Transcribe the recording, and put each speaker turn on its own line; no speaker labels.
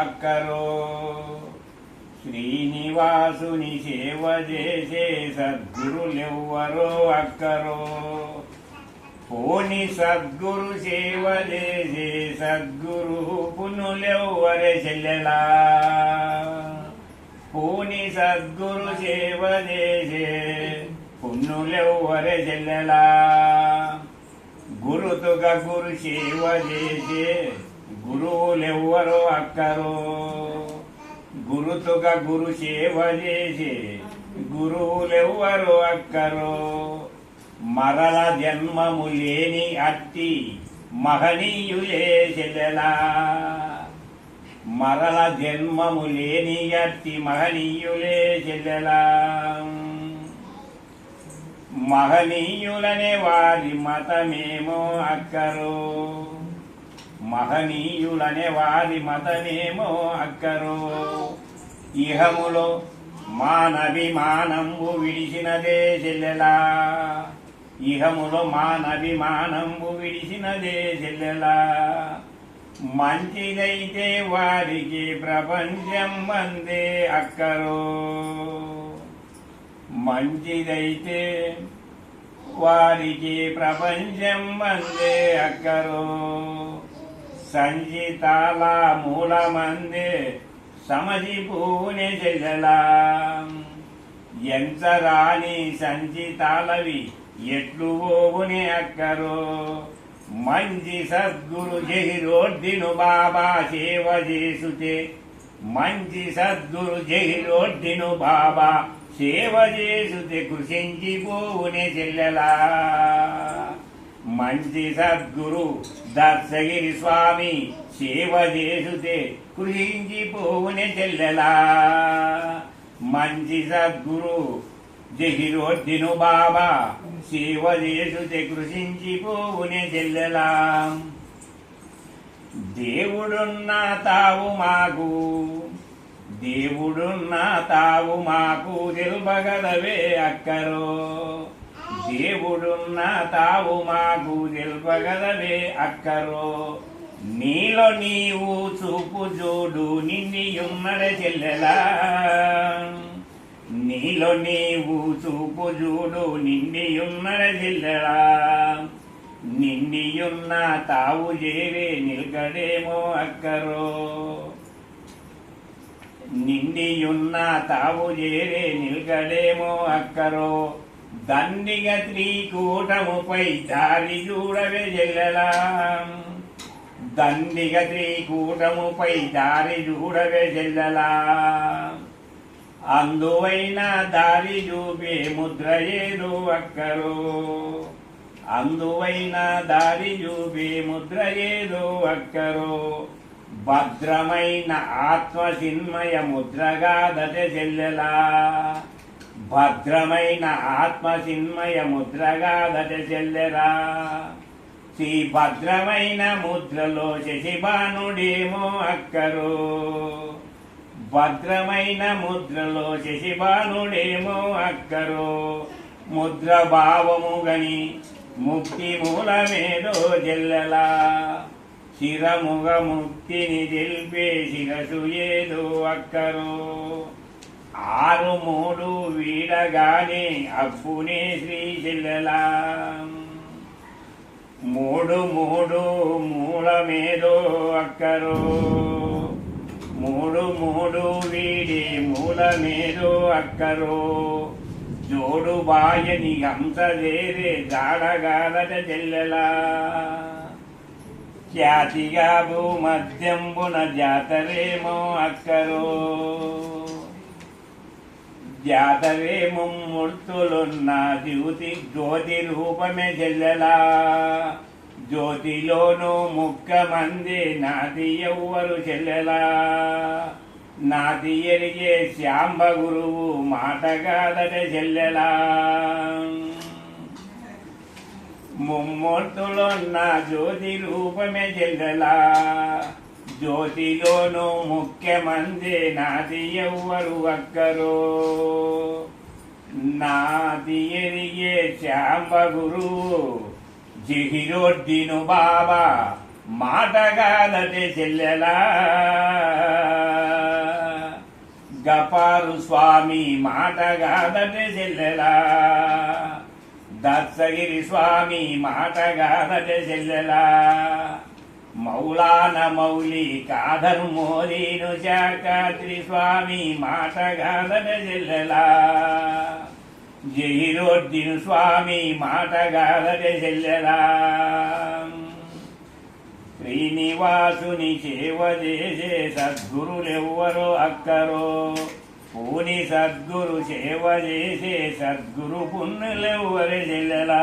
అక్కరో శ్రీనివాసుని సేవ చేసే సద్గురులెవ్వరో అక్కరో పోని సద్గురు సేవ చేసే సద్గురు పునులెవ్వరే చెల్లెలా పోని సద్గురు సేవ చేసే పుణ్యులెవ్వరే చెల్లెలా గురుతుగా గురు సేవ చేసే గురువులెవ్వరో అక్కరో గురుతుగా గురు సేవ చేసే గురువులెవ్వరో అక్కరో మరల జన్మము లేని అట్టి మహనీయులే చెల్లెలా మరల జన్మము లేని అట్టి మహనీయులే చెల్లెలా మహనీయులనే వారి మతమేమో అక్కరో మహనీయులనే వారి మతమేమో అక్కరో ఇహములో మానవిమానంబు విడిచినదే చెల్లెలా ఇహములో మానవిమానంబు విడిచినదే చెల్లెలా మంచిదైతే వారికి ప్రపంచం అందే అక్కరో మంచిదైతే వారికి ప్రపంచం అందే అక్కరో సంచితాల మూలమందే సమజిపూనే చెల్లెలా ఎంచరాని సంచితాలవి ఎట్లు పోవునే అక్కరో మంచి సద్గురు జహిరోడ్డిను బాబా సేవ చేసుతే మంచి సద్గురు జహిరోడ్డిను బాబా సేవ చేసుతే కృషించిపోవునే చెల్లెలా మంచి సద్గురు దర్శగిరి స్వామి సేవ చేసుతే కృషించిపోవునే చెల్లెలా మంచి సద్గురు జహిరోడ్డిను బాబా సేవ చేసుతే కృషించిపోవునే చెల్లెలా దేవుడున్నా తావు మాకు దేవుడున్నా తావు మాకు తెలుపగలవే అక్కరో దేవుడున్నా తావు మాకు తెలుపగలవే అక్కరో నీలో నీవు చూపు చూడు నిండియున్నడే చెల్లెలా నీలో నీవు చూపు చూడు నిండియున్నడే చెల్లెలా నిండియున్న తావు చేరే నిల్కడేమో అక్కరో నిండియున్న తావు చేరే నిల్కడేమో అక్కరో దండిగ త్రికూటముపై దారి చూడవే చెల్లెలా దండిగ త్రికూటముపై దారి చూడవే చెల్లెలా అందువైన దారి చూపే ముద్ర ఏదో అక్కరో అందువైన దారి చూపే ముద్ర ఏదో అక్కరో భద్రమైన ఆత్మ చిన్మయ ముద్రగా దశ చెల్లెలా భద్రమైన ఆత్మ చిన్మయ ముద్రగా దశ చెల్లెలా శ్రీ భద్రమైన ముద్రలో శశిబానుడేమో అక్కరో భద్రమైన ముద్రలో శశిబానుడేమో అక్కరో ముద్ర భావము గని ముక్తి మూలమేదో చెల్లెలా శిరముగ ముక్తిని తెలిపే శిరసు ఏదో అక్కరో 6 వీడగానే అప్పునే శ్రీ చెల్లెలా 3 మూలమేదో అక్కరో 3 వీడి మూలమేదో అక్కరో జోడు బాయని హంసదేరే జాడగాలట చెల్లెలా ఖ్యాతిగా భూమధ్యంబున జాతరేమో అక్కరో జాతరే ముమ్మూర్తులున్న జ్యోతి రూపమే చెల్లెలా జ్యోతిలోనూ ముక్కమంది నాది ఎవ్వరు చెల్లెలా నాది ఎరిగే శాంబ గురువు మాటగాదట చెల్లెలా ముమ్మూర్తులున్న జ్యోతి రూపమే చెల్లెలా జ్యోతిలోనూ ముఖ్యమంది నాది ఎవ్వరు అక్కరో నాది ఎరిగే శాంబ గురువు జిహిరోడ్డిను బాబా మాటగాదట చెల్లెలా గపారు స్వామి మాటగాదటి చెల్లెలా దత్సగిరి స్వామి మాటగాదటి చెల్లెలా మౌలాన మౌలి కాదరు మోదీను శాఖాద్రి స్వామి మాటగాదటి చెల్లెలా జహీరోద్దీన్ స్వామి మాటగాదటి చెల్లెలా శ్రీనివాసుని సేవ చేసే సద్గురులెవ్వరో అక్కరో పూని సద్గురు సేవ చేసే సద్గురు పుణ్యులెవ్వరి చెల్లెలా